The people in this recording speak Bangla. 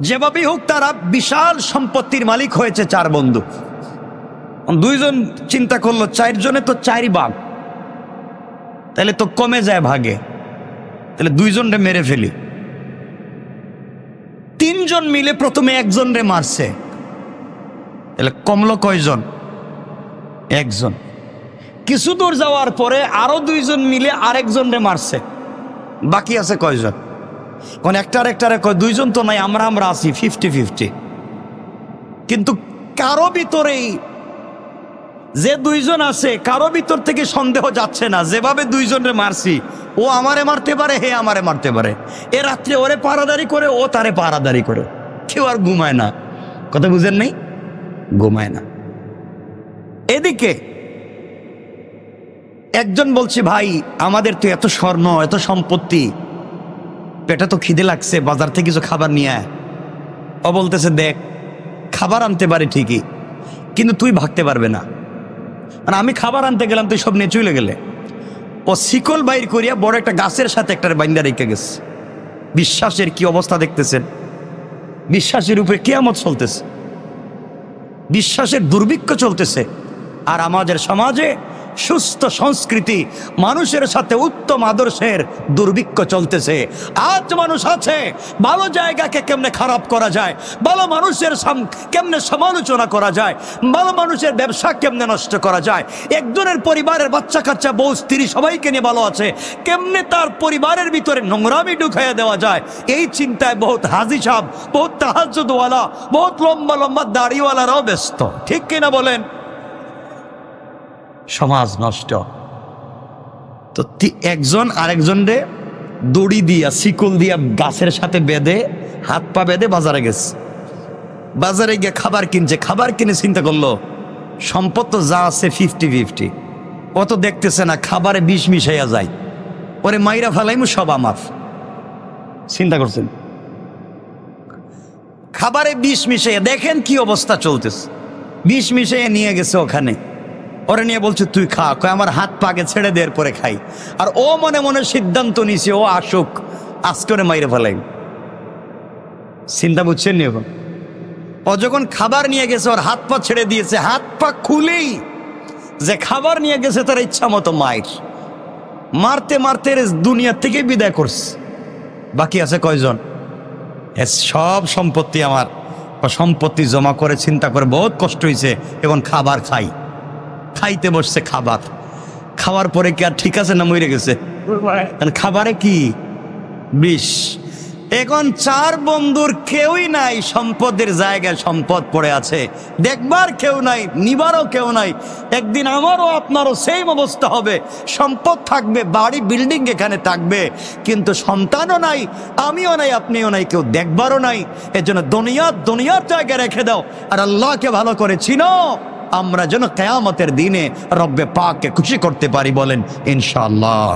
যেভাবেই হোক তারা বিশাল সম্পত্তির মালিক হয়েছে, 4 বন্ধু। 2 জন চিন্তা করলো 4 জনে তো 4 ভাগ, তাহলে তো কমে যায় ভাগে, তাহলে 2 জনরে মেরে ফেলি। 3 জন মিলে প্রথমে 1 জনরে মারছে, তাহলে কমলো কয়জন? 1 জন। কিছু দূর যাওয়ার পরে আরো 2 জন মিলে আরেক জনরে মারছে, বাকি আছে কয়জন? কোন একটারে কয় 2 জন তো নাই, আমরা আছি 50-50। কিন্তু কারো ভিতরেই যে 2 জন আছে কারো ভিতর থেকে সন্দেহ যাচ্ছে না, যেভাবে 2 জনরে মারছি ও আমারে মারতে পারে, হে আমারে মারতে পারে। এ রাত্রে ওরে পাহারাদারি করে, ও তারে পাহারাদারি করে, কেউ আর ঘুমায় না। কথা বুঝেন নাই? ঘুমায় না। এদিকে একজন বলছে, ভাই আমাদের তো এত স্বর্ণ এত সম্পত্তি, পেটে তো খিদে লাগছে, বাজার থেকে কিছু খাবার নিয়ে আয়। ও বলতেছে, দেখ খাবার আনতে পারি ঠিকই, কিন্তু তুই ভাগতে পারবে না। মানে আমি খাবার আনতে গেলাম, তুই সব নিয়ে চলে গেলে। ও শিকল বাইর করিয়া বড় একটা গাছের সাথে একটা বাইন্দা রেখে গেছে। বিশ্বাসের কি অবস্থা দেখতেছেন? বিশ্বাসের উপরে কিয়ামত চলতেছে, বিশ্বাসের দুর্ভিক্ষ চলতেছে। আর আমাদের সমাজে সুস্থ সংস্কৃতি, মানুষের সাথে উত্তম আদর্শের দুর্ভিক্ষ চলতেছে। আজ মানুষ আছে, ভালো জায়গাকে কেমনে খারাপ করা যায়, ভালো মানুষের কেমনে সমালোচনা করা যায়, ভালো মানুষের ব্যবসা কেমনে নষ্ট করা যায়, একজনের পরিবারের বাচ্চা কাচ্চা বউ স্ত্রী সবাইকে নিয়ে ভালো আছে, কেমনে তার পরিবারের ভিতরে নোংরামি ঢুকাইয়া দেওয়া যায়, এই চিন্তায় বহুত হাজি সাহেব, বহুত তাহাজ্জুদওয়ালা, বহুত লম্বা লম্বা দাড়িওয়ালারাও ব্যস্ত। ঠিক কিনা বলেন? সমাজ নষ্ট। তো একজন আরেকজনরে দড়ি দিয়া শিকল দিয়া গাছের সাথে বেঁধে, হাত পা বেঁধে বাজারে গেছে। বাজারে গিয়ে খাবার কিনছে, খাবার কিনে চিন্তা করলো সম্পদ তো যা আছে 50-50, ও তো দেখতেছে না খাবারে বিষ মিশাইয়া যায়, ওরে মাইরা ফেলাইমু, সব আমার। চিন্তা করছেন? খাবারে বিষ মিশাইয়া, দেখেন কি অবস্থা চলতেছে। বিষ মিশাইয়া নিয়ে গেছে ওখানে, ওরে নিয়ে বলছে তুই খা, কয় আমার হাত পাকে ছেড়ে দেওয়ার পরে খাই। আর ও মনে মনে সিদ্ধান্ত নিছে ও আসুক, আজকে ওরে মাইরে ফেলাই। চিন্তা বুঝছেন নি? এখন ও যখন খাবার নিয়ে গেছে, ওর হাত পা ছেড়ে দিয়েছে, হাত পা খুলেই যে খাবার নিয়ে গেছে তার ইচ্ছা মতো মায়ের মারতে মারতে দুনিয়া থেকে বিদায় করছে। বাকি আছে কয়জন? সব সম্পত্তি আমার, সম্পত্তি জমা করে চিন্তা করে বহুত কষ্ট হয়েছে, এখন খাবার খাই। খাইতে বসছে, খাবার খাওয়ার পরে কি আর ঠিক আছে না মরে গেছে? খাবারে কি বিষ। এখন 4 বন্ধুর কেউই নাই, সম্পদের জায়গায় সম্পদ পড়ে আছে, দেখবার কেউ নাই, নিবারও কেউ নাই। একদিন আমারও আপনারও সেম অবস্থা হবে। সম্পদ থাকবে, বাড়ি বিল্ডিং এখানে থাকবে, কিন্তু সন্তানও নাই, আমিও নাই, আপনিও নাই, কেউ দেখবারও নাই। এর জন্য দুনিয়ার জায়গায় রেখে দাও, আর আল্লাহকে ভালো করে চিনো, আমরা যেন কিয়ামতের দিনে রব্বে পাককে খুশি করতে পারি। বলেন ইনশাআল্লাহ।